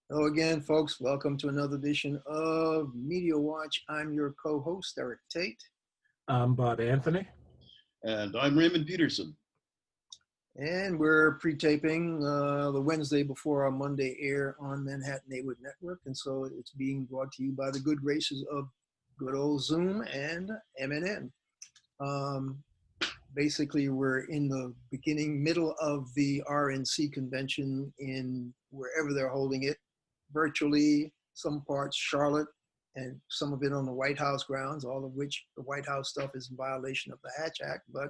Hello again, folks. Welcome to another edition of Media Watch. I'm your co-host, Eric Tait, I'm Bob Anthony. And I'm Raymond Peterson. and we're pre-taping the Wednesday before our Monday air on Manhattan Neighborhood Network, and so it's being brought to you by the good graces of good old Zoom and MNN. Um, Basically, we're in the middle of the RNC convention in wherever they're holding it, virtually, some parts Charlotte, and some of it on the White House grounds, all of which the White House stuff is in violation of the Hatch Act, but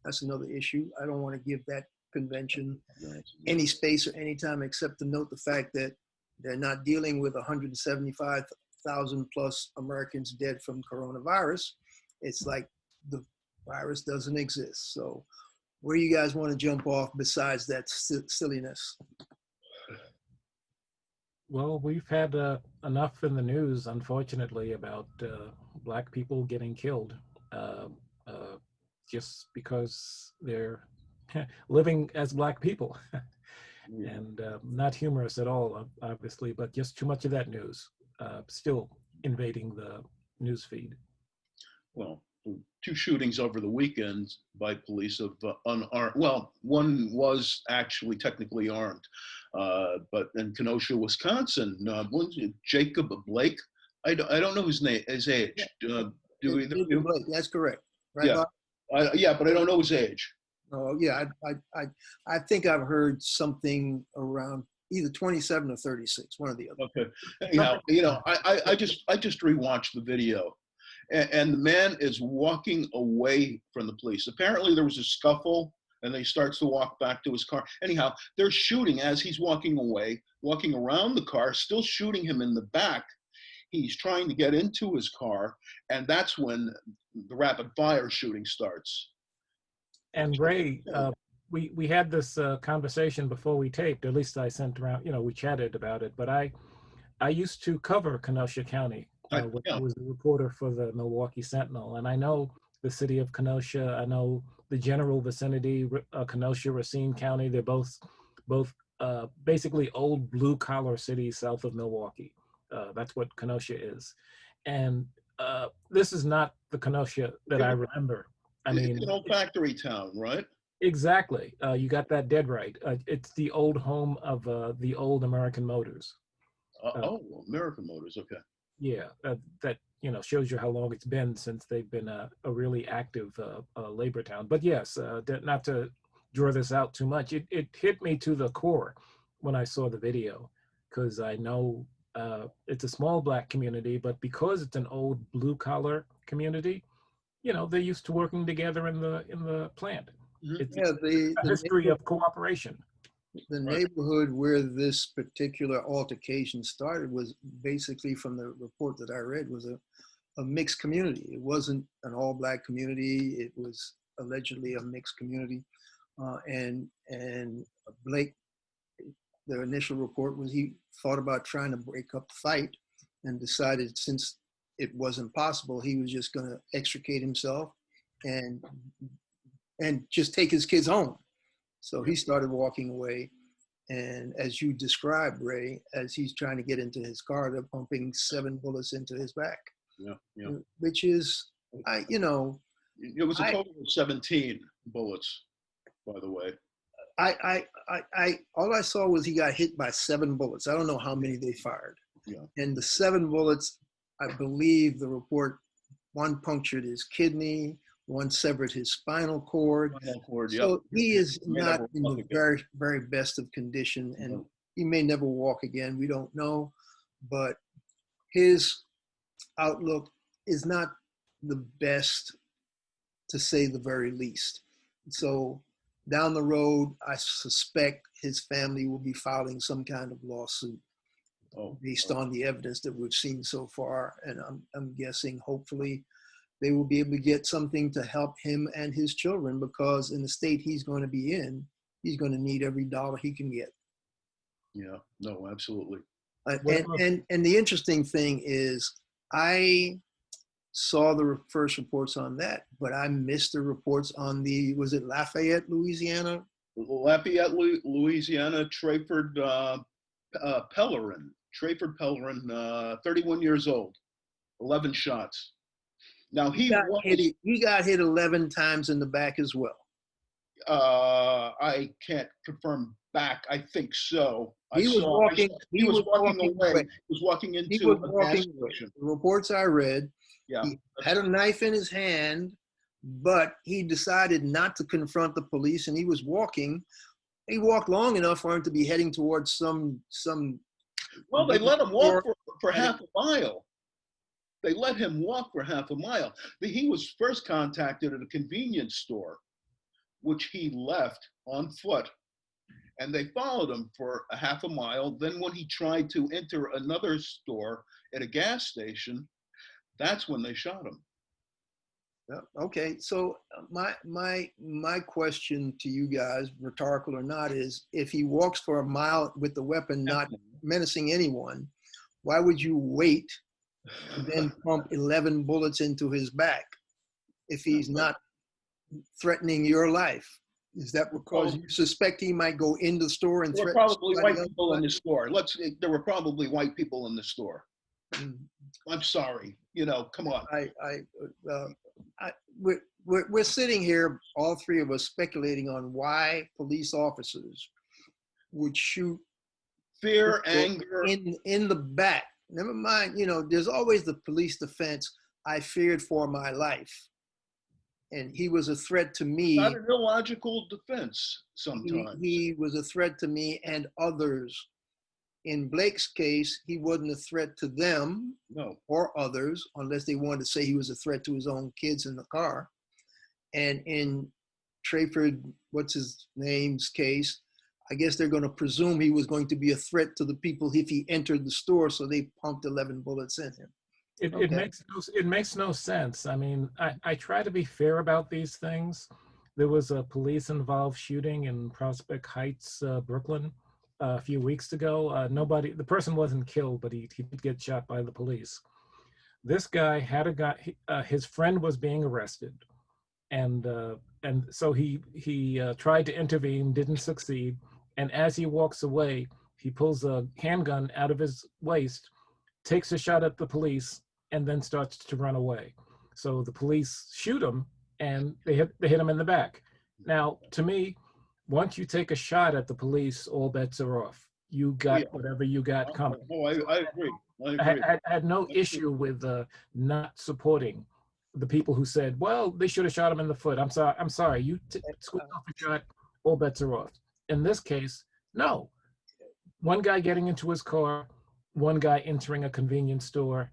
that's another issue. I don't want to give that convention any space or any time except to note the fact that they're not dealing with 175,000 plus Americans dead from coronavirus. It's like the virus doesn't exist. So where you guys want to jump off besides that silliness? Well, we've had enough in the news, unfortunately, about Black people getting killed uh, just because they're living as Black people. And not humorous at all, obviously, but just too much of that news still invading the news feed. Well, two shootings over the weekend by police of unarmed. Well, one was actually technically armed, but in Kenosha, Wisconsin, Jacob Blake. I don't know his name, his age. Do either of you? Blake, that's correct, right? Yeah, Bob? yeah, but I don't know his age. Oh yeah, I think I've heard something around either 27 or 36, one or the other. Okay. Anyhow, I just rewatched the video, and the man is walking away from the police. Apparently, there was a scuffle, and he starts to walk back to his car. Anyhow, they're shooting as he's walking away, walking around the car, still shooting him in the back. He's trying to get into his car, and that's when the rapid fire shooting starts. And Ray, we had this conversation before we taped. At least I sent around. We chatted about it. But I used to cover Kenosha County. When I was a reporter for the Milwaukee Sentinel, and I know the city of Kenosha. I know the general vicinity, Kenosha, Racine County. They're both basically old blue collar cities south of Milwaukee. That's what Kenosha is, and this is not the Kenosha that I remember. I mean, it's an old factory town, right? Exactly. You got that dead right. It's the old home of the old American Motors. American Motors. Okay. Yeah, that shows you how long it's been since they've been a really active labor town. But yes, not to draw this out too much, it hit me to the core when I saw the video, because I know it's a small Black community, but because it's an old blue collar community, they're used to working together in the plant. It's a history of cooperation. The neighborhood where this particular altercation started was basically, from the report that I read, was a mixed community. It wasn't an all Black community. It was allegedly a mixed community. And Blake, the initial report was he thought about trying to break up the fight and decided, since it wasn't possible, he was just going to extricate himself and just take his kids home. So he started walking away, and as you described, Ray, as he's trying to get into his car, they're pumping 7 bullets into his back. Yeah. Which is, it was a total of 17 bullets, by the way. All I saw was he got hit by 7 bullets. I don't know how many they fired. Yeah. And the 7 bullets, I believe the report, one punctured his kidney, one severed his spinal cord. So he is not in the very, very best of condition, and he may never walk again. We don't know, but his outlook is not the best, to say the very least. So down the road, I suspect his family will be filing some kind of lawsuit based on the evidence that we've seen so far. And I'm guessing, hopefully, they will be able to get something to help him and his children, because in the state he's going to be in, he's going to need every dollar he can get. Yeah, no, absolutely. And the interesting thing is, I saw the first reports on that, but I missed the reports on was it Lafayette, Louisiana? Lafayette, Louisiana, Trayford, Pellerin, Trayford Pellerin, 31 years old, 11 shots. Now he got hit 11 times in the back as well. I can't confirm back. I think so. He was walking away. He was walking into a gas station. The reports I read, Yeah, he had a knife in his hand, but he decided not to confront the police, and he was walking. He walked long enough for him to be heading towards some. Well, they let him walk for half a mile. They let him walk for half a mile. He was first contacted at a convenience store, which he left on foot, and they followed him for a half a mile. Then when he tried to enter another store at a gas station, that's when they shot him. Okay, so my question to you guys, rhetorical or not, is if he walks for a mile with the weapon not menacing anyone, why would you wait and then pump 11 bullets into his back if he's not threatening your life? Is that because you suspect he might go in the store and threaten? There were probably white people in the store. There were probably white people in the store. I'm sorry. Come on. We're sitting here, all three of us, speculating on why police officers would shoot fear, anger in the back. Never mind, there's always the police defense. I feared for my life, and he was a threat to me. Not an illogical defense. Sometimes he was a threat to me and others. In Blake's case, he wasn't a threat to them or others, unless they wanted to say he was a threat to his own kids in the car. And in Trayford, what's his name's case, I guess they're going to presume he was going to be a threat to the people if he entered the store, so they pumped 11 bullets in him. It makes no sense. I mean, I try to be fair about these things. There was a police-involved shooting in Prospect Heights, Brooklyn, a few weeks ago. The person wasn't killed, but he did get shot by the police. This guy had his friend was being arrested, and so he tried to intervene, didn't succeed, and as he walks away, he pulls a handgun out of his waist, takes a shot at the police, and then starts to run away. So the police shoot him, and they hit him in the back. Now, to me, once you take a shot at the police, all bets are off. You got whatever you got coming. I agree. I had no issue with not supporting the people who said, well, they should have shot him in the foot. I'm sorry. You squeeze off a shot, all bets are off. In this case, no. One guy getting into his car, one guy entering a convenience store,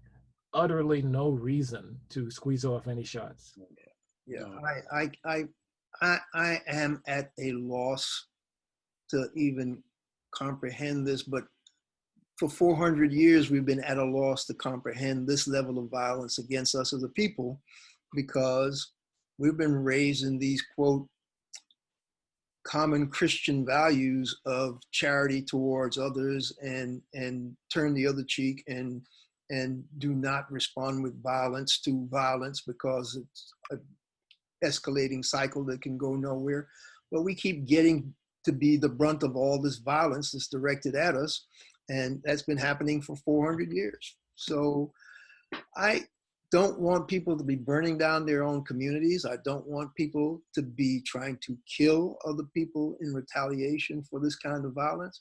utterly no reason to squeeze off any shots. Yeah, I am at a loss to even comprehend this, but for 400 years, we've been at a loss to comprehend this level of violence against us as a people, because we've been raised in these, quote, common Christian values of charity towards others and turn the other cheek and do not respond with violence to violence, because it's a escalating cycle that can go nowhere. But we keep getting to be the brunt of all this violence that's directed at us, and that's been happening for 400 years. So I don't want people to be burning down their own communities. I don't want people to be trying to kill other people in retaliation for this kind of violence.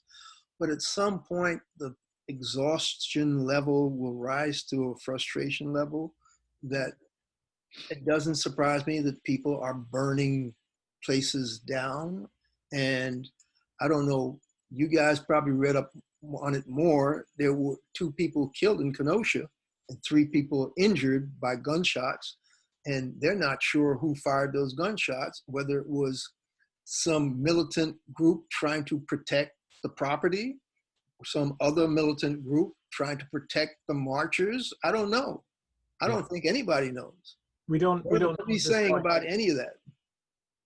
But at some point, the exhaustion level will rise to a frustration level that it doesn't surprise me that people are burning places down. And I don't know, you guys probably read up on it more. There were 2 people killed in Kenosha and 3 people injured by gunshots. And they're not sure who fired those gunshots, whether it was some militant group trying to protect the property or some other militant group trying to protect the marchers. I don't know. I don't think anybody knows. We don't know what he's saying about any of that.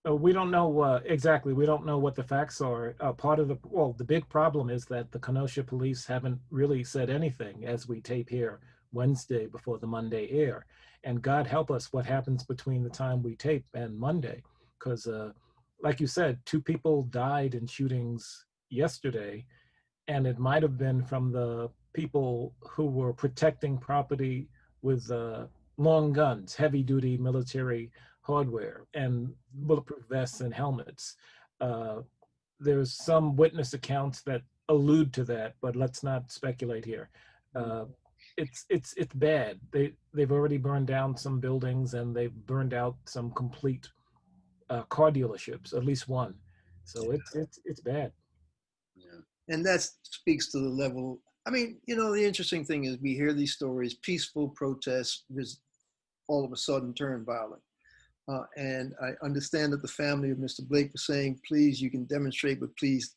We don't know exactly. We don't know what the facts are. Part of the big problem is that the Kenosha police haven't really said anything as we tape here Wednesday before the Monday air. And God help us what happens between the time we tape and Monday. Because like you said, 2 people died in shootings yesterday. and it might have been from the people who were protecting property with long guns, heavy duty military hardware, and bulletproof vests and helmets. Uh, there's some witness accounts that allude to that, but let's not speculate here. Uh, it's bad. They've already burned down some buildings, and they've burned out some complete car dealerships, at least one. So it's bad. Yeah. And that speaks to the level. I mean, you know, the interesting thing is we hear these stories, peaceful protests all of a sudden turn violent. And I understand that the family of Mr. Blake was saying, please, you can demonstrate, but please,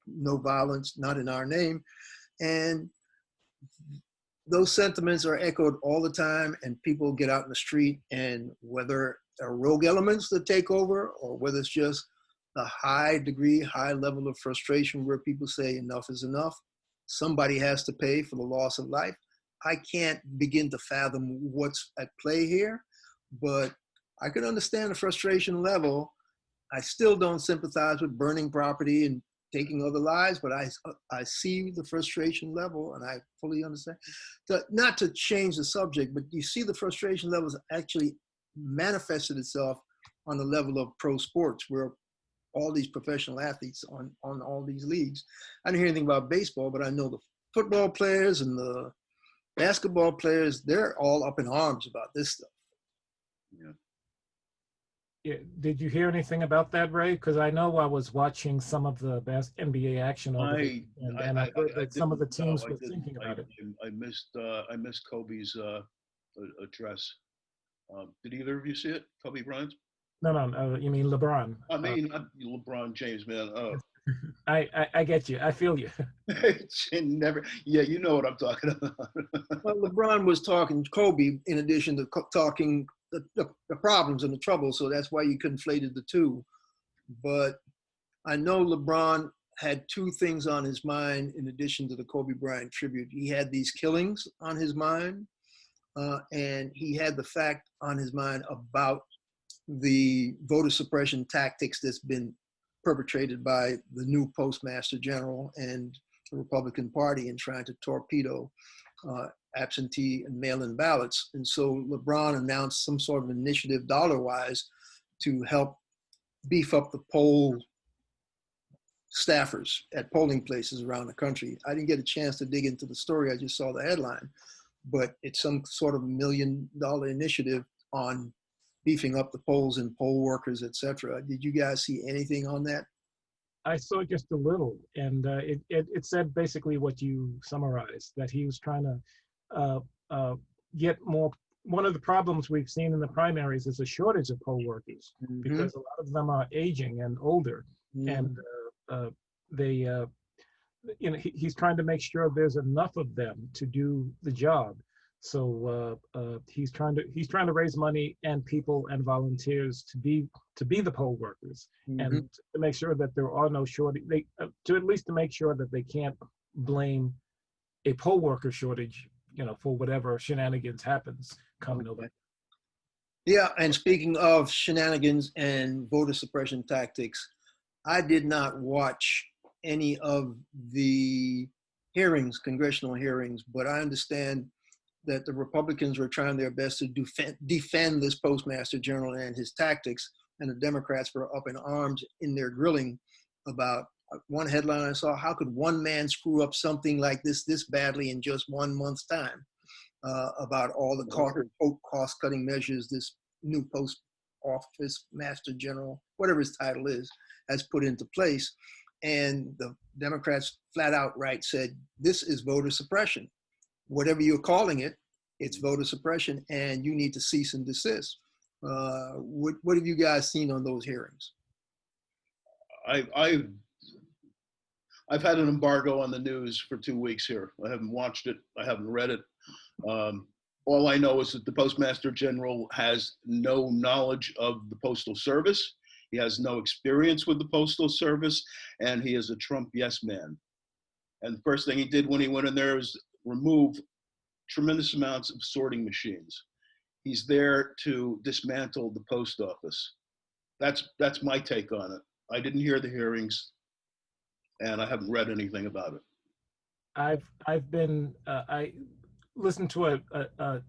no violence, not in our name. And those sentiments are echoed all the time, and people get out in the street, and whether there are rogue elements that take over or whether it's just a high level of frustration where people say enough is enough, somebody has to pay for the loss of life. I can't begin to fathom what's at play here, but I can understand the frustration level. I still don't sympathize with burning property and taking other lives, but I see the frustration level, and I fully understand. Not to change the subject, but you see the frustration levels actually manifested itself on the level of pro sports, where all these professional athletes on all these leagues. I didn't hear anything about baseball, but I know the football players and the basketball players, they're all up in arms about this stuff. Yeah. Yeah. Did you hear anything about that, Ray? Because I know I was watching some of the best NBA action over the weekend, and I heard that some of the teams were thinking about it. I missed Kobe's address. Did either of you see it, Kobe Bryant? No, you mean LeBron? I mean, not LeBron James, man. Oh. I get you. I feel you. Never. Yeah, you know what I'm talking about. Well, LeBron was talking Kobe in addition to talking the problems and the trouble, so that's why you conflated the two. But I know LeBron had two things on his mind in addition to the Kobe Bryant tribute. He had these killings on his mind, and he had the fact on his mind about the voter suppression tactics that's been perpetrated by the new Postmaster General and the Republican Party in trying to torpedo absentee and mail-in ballots. And so LeBron announced some sort of initiative dollar-wise to help beef up the poll staffers at polling places around the country. I didn't get a chance to dig into the story. I just saw the headline, but it's some sort of $1 million initiative on beefing up the polls and poll workers, et cetera. Did you guys see anything on that? I saw just a little, and it said basically what you summarized, that he was trying to get more. One of the problems we've seen in the primaries is a shortage of poll workers, because a lot of them are aging and older, and they, he's trying to make sure there's enough of them to do the job. So he's trying to raise money and people and volunteers to be the poll workers, and to make sure that there are no shortage. To at least to make sure that they can't blame a poll worker shortage, for whatever shenanigans happens come November. Yeah, and speaking of shenanigans and voter suppression tactics, I did not watch any of the hearings, congressional hearings, but I understand that the Republicans were trying their best to defend this Postmaster General and his tactics, and the Democrats were up in arms in their grilling about one headline I saw: how could one man screw up something like this badly in just 1 month's time? About all the cost-cutting measures this new post office master general, whatever his title is, has put into place. And the Democrats flat out said, this is voter suppression. Whatever you're calling it, it's voter suppression, and you need to cease and desist. What have you guys seen on those hearings? I've had an embargo on the news for 2 weeks here. I haven't watched it. I haven't read it. All I know is that the Postmaster General has no knowledge of the Postal Service. He has no experience with the Postal Service, and he is a Trump yes man. And the first thing he did when he went in there was remove tremendous amounts of sorting machines. He's there to dismantle the post office. That's my take on it. I didn't hear the hearings, and I haven't read anything about it. I've been I listened to a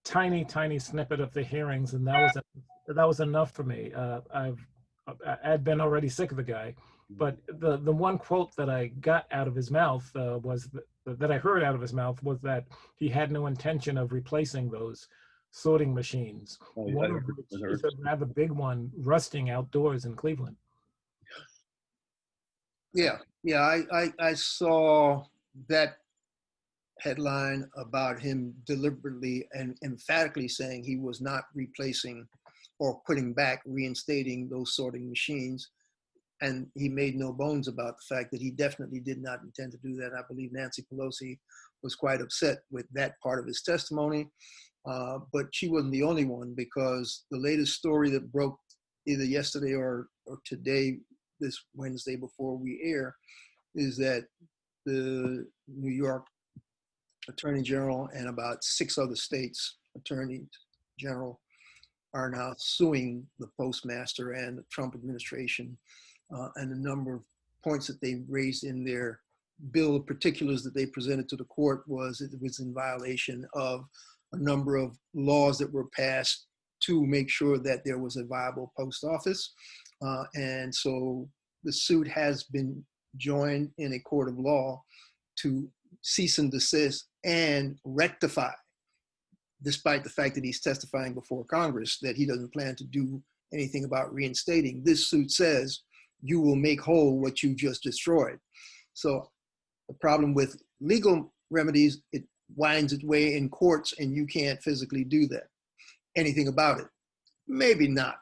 tiny snippet of the hearings, and that was enough for me. I'd been already sick of the guy, but the one quote that I got out of his mouth that I heard out of his mouth was that he had no intention of replacing those sorting machines. One of which is a rather big one, rusting outdoors in Cleveland. Yeah, I saw that headline about him deliberately and emphatically saying he was not replacing or putting back, reinstating those sorting machines. And he made no bones about the fact that he definitely did not intend to do that. I believe Nancy Pelosi was quite upset with that part of his testimony. But she wasn't the only one, because the latest story that broke either yesterday or today, this Wednesday before we air, is that the New York Attorney General and about 6 other states' Attorney General are now suing the postmaster and the Trump administration, and a number of points that they raised in their bill of particulars that they presented to the court was it was in violation of a number of laws that were passed to make sure that there was a viable post office. And so the suit has been joined in a court of law to cease and desist and rectify, despite the fact that he's testifying before Congress that he doesn't plan to do anything about reinstating. This suit says you will make whole what you just destroyed. So the problem with legal remedies, it winds its way in courts and you can't physically do that. Anything about it? Maybe not.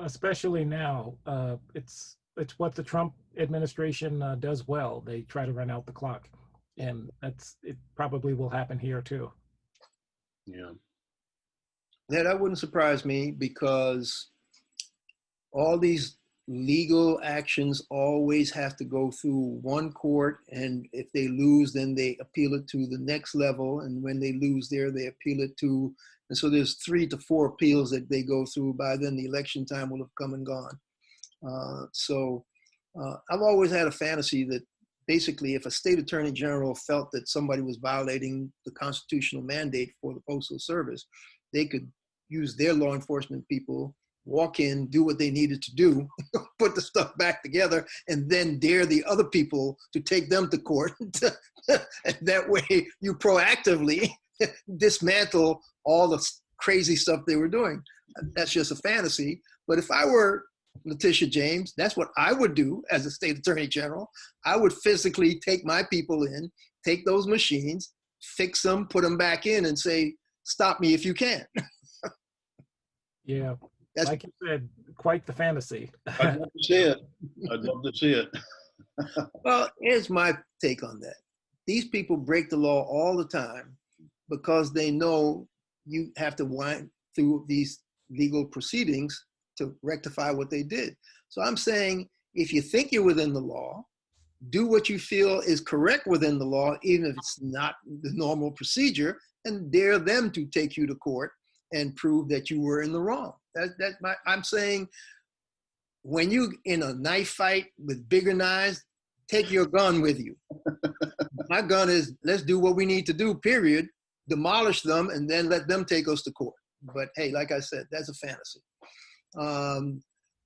Especially now, it's what the Trump administration does well. They try to run out the clock, and it probably will happen here too. Yeah. That wouldn't surprise me, because all these legal actions always have to go through one court, and if they lose, then they appeal it to the next level, and when they lose there, they appeal it to, and so there's 3 to 4 appeals that they go through. By then the election time will have come and gone. I've always had a fantasy that basically if a state attorney general felt that somebody was violating the constitutional mandate for the Postal Service, they could use their law enforcement people, walk in, do what they needed to do, put the stuff back together, and then dare the other people to take them to court. And that way you proactively dismantle all the crazy stuff they were doing. That's just a fantasy. But if I were Letitia James, that's what I would do as a state attorney general. I would physically take my people in, take those machines, fix them, put them back in, and say, stop me if you can. Yeah. Like you said, quite the fantasy. I'd love to see it. I'd love to see it. Well, here's my take on that. These people break the law all the time because they know you have to wind through these legal proceedings to rectify what they did. So I'm saying, if you think you're within the law, do what you feel is correct within the law, even if it's not the normal procedure, and dare them to take you to court and prove that you were in the wrong. I'm saying, when you in a knife fight with bigger knives, take your gun with you. My gun is, let's do what we need to do, period. Demolish them and then let them take us to court. But hey, like I said, that's a fantasy.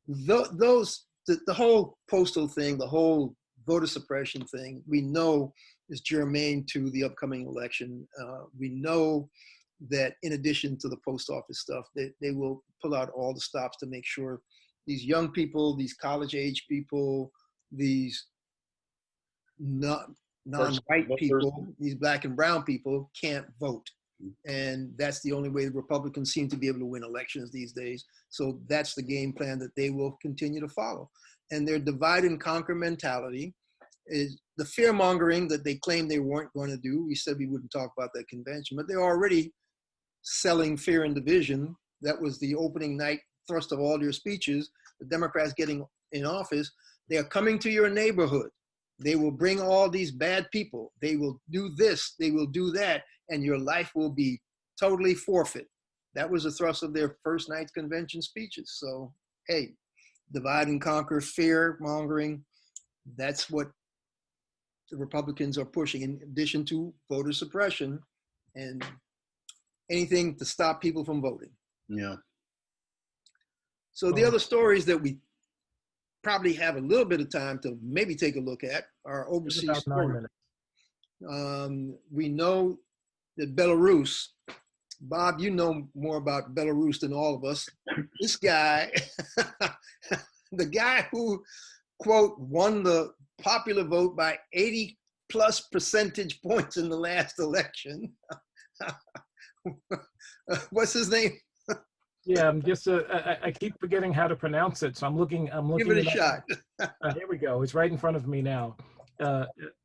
The whole postal thing, the whole voter suppression thing, we know is germane to the upcoming election. We know that in addition to the post office stuff, they will pull out all the stops to make sure these young people, these college age people, these non-white people, these black and brown people can't vote. And that's the only way the Republicans seem to be able to win elections these days. So that's the game plan that they will continue to follow. And their divide and conquer mentality is the fear mongering that they claimed they weren't going to do. We said we wouldn't talk about that convention, but they're already selling fear and division. That was the opening night thrust of all their speeches. The Democrats getting in office, they are coming to your neighborhood. They will bring all these bad people. They will do this, they will do that, and your life will be totally forfeit. That was the thrust of their first night's convention speeches. So, hey, divide and conquer, fear mongering, that's what the Republicans are pushing, in addition to voter suppression and anything to stop people from voting. Yeah. So the other stories that we probably have a little bit of time to maybe take a look at are overseas About 9 stories. minutes. We know that Belarus, Bob, you know more about Belarus than all of us. This guy, the guy who, quote, won the popular vote by 80+ percentage points in the last election. What's his name? Yeah, I'm just I keep forgetting how to pronounce it, so I'm looking. Give it a shot. Here we go. It's right in front of me now.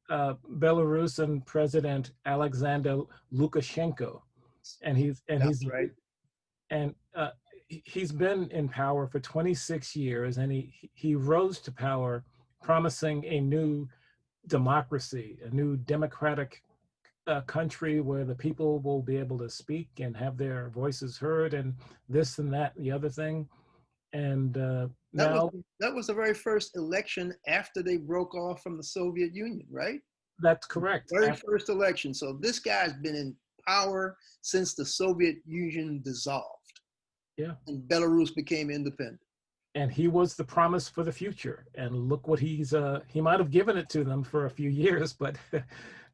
Belarusian President Alexander Lukashenko, and he's right. And he's been in power for 26 years, and he rose to power promising a new democracy, a new democratic country where the people will be able to speak and have their voices heard, and this and that and the other thing. And now that was the very first election after they broke off from the Soviet Union, right? That's correct. Very first election. So this guy's been in power since the Soviet Union dissolved. Yeah. And Belarus became independent. And he was the promise for the future. And look what he might have given it to them for a few years, but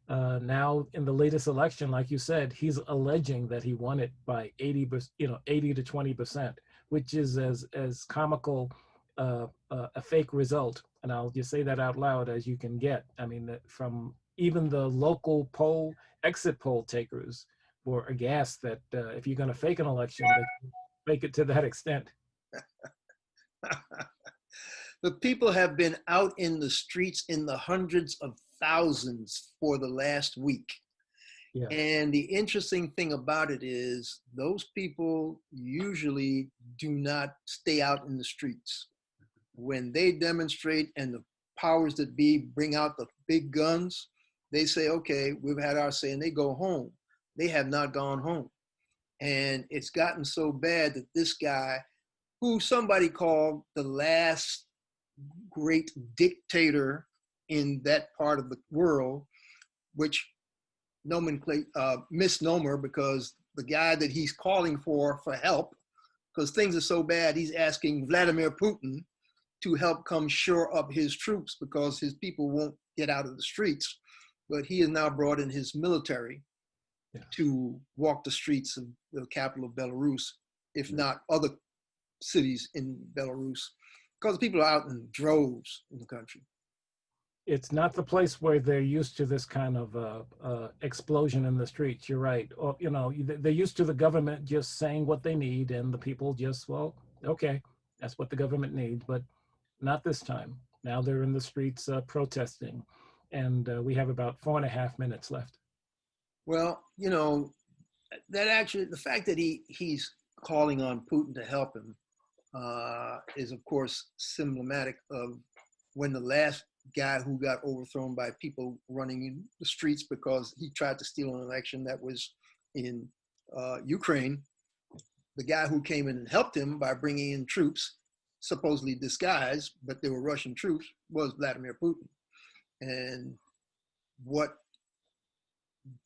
now in the latest election, like you said, he's alleging that he won it by 80 to 20%, which is as comical a fake result. And I'll just say that out loud as you can get. I mean, from even the local exit poll takers were aghast that if you're going to fake an election, make it to that extent. The people have been out in the streets in the hundreds of thousands for the last week. Yeah. And the interesting thing about it is those people usually do not stay out in the streets. When they demonstrate and the powers that be bring out the big guns, they say, okay, we've had our say, and they go home. They have not gone home. And it's gotten so bad that this guy, who somebody called the last great dictator in that part of the world, which misnomer, because the guy that he's calling for help, because things are so bad, he's asking Vladimir Putin to help come shore up his troops because his people won't get out of the streets. But he has now brought in his military to walk the streets of the capital of Belarus, if not other cities in Belarus, because people are out in droves in the country. It's not the place where they're used to this kind of explosion in the streets. You're right. Or, they're used to the government just saying what they need, and the people just, well, okay, that's what the government needs, but not this time. Now they're in the streets protesting, and we have about 4.5 minutes left. Well, that actually, the fact that he's calling on Putin to help him is, of course, symptomatic of when the last guy who got overthrown by people running in the streets because he tried to steal an election that was in Ukraine, the guy who came in and helped him by bringing in troops, supposedly disguised, but they were Russian troops, was Vladimir Putin. And what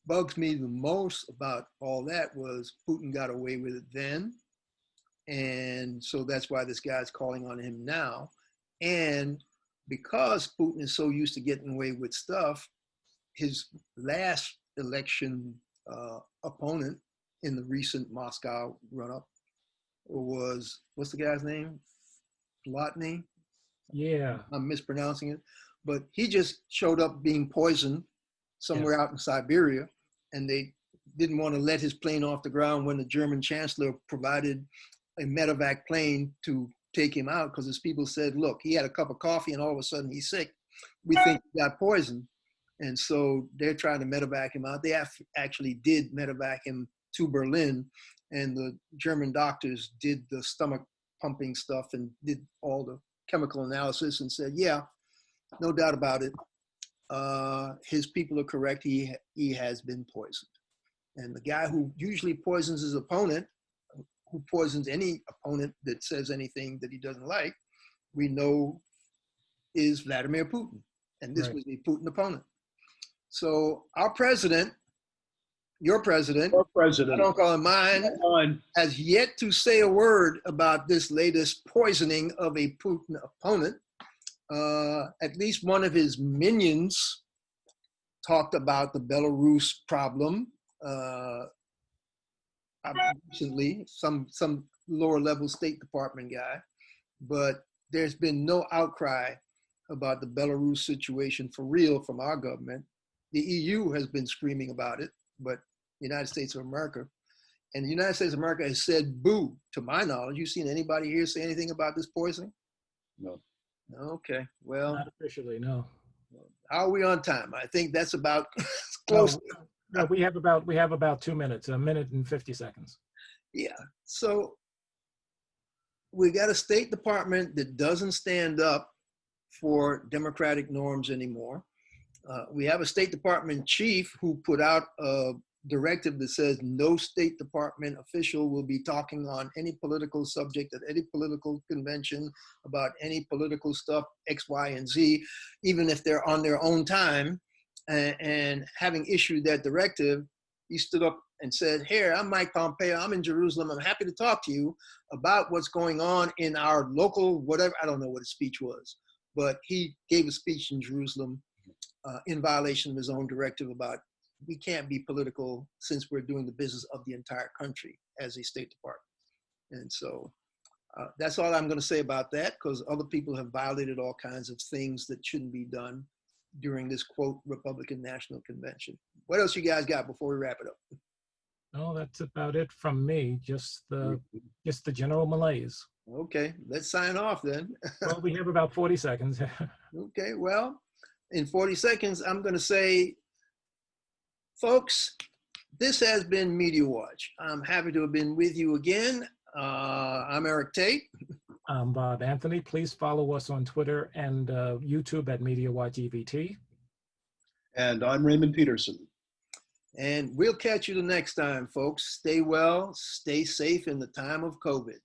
bugs me the most about all that was Putin got away with it then. And so that's why this guy's calling on him now. And because Putin is so used to getting away with stuff, his last election opponent in the recent Moscow run-up was, what's the guy's name? Plotny? Yeah. I'm mispronouncing it. But he just showed up being poisoned somewhere out in Siberia, and they didn't want to let his plane off the ground when the German chancellor provided a medevac plane to take him out, because his people said, look, he had a cup of coffee and all of a sudden he's sick. We think he got poisoned. And so they're trying to medevac him out. They actually did medevac him to Berlin, and the German doctors did the stomach pumping stuff and did all the chemical analysis and said, yeah, no doubt about it. His people are correct. He has been poisoned. And the guy who usually poisons his opponent, who poisons any opponent that says anything that he doesn't like, we know is Vladimir Putin. And this was a Putin opponent. So our president, your president, Our president. I don't call him mine, has yet to say a word about this latest poisoning of a Putin opponent. At least one of his minions talked about the Belarus problem recently, some lower level State Department guy, but there's been no outcry about the Belarus situation for real from our government. The EU has been screaming about it, but the United States of America, and the United States of America has said boo, to my knowledge. You seen anybody here say anything about this poisoning? No. Okay, well. Not officially, no. How are we on time? I think that's about close. No, we have about 2 minutes, 1 minute and 50 seconds. Yeah, so we got a State Department that doesn't stand up for democratic norms anymore. We have a State Department chief who put out a directive that says no State Department official will be talking on any political subject at any political convention about any political stuff, X, Y, and Z, even if they're on their own time. And having issued that directive, he stood up and said, "Here, I'm Mike Pompeo. I'm in Jerusalem. I'm happy to talk to you about what's going on in our local, whatever." I don't know what his speech was, but he gave a speech in Jerusalem in violation of his own directive about we can't be political since we're doing the business of the entire country as a State Department. And so that's all I'm going to say about that, because other people have violated all kinds of things that shouldn't be done during this, quote, Republican National Convention. What else you guys got before we wrap it up? No, that's about it from me. Just the general malaise. Okay, let's sign off then. Well, we have about 40 seconds. Okay, well, in 40 seconds, I'm going to say, folks, this has been Media Watch. I'm happy to have been with you again. I'm Eric Tait. I'm Bob Anthony. Please follow us on Twitter and YouTube at Media Watch EVT. And I'm Raymond Peterson. And we'll catch you the next time, folks. Stay well, stay safe in the time of COVID.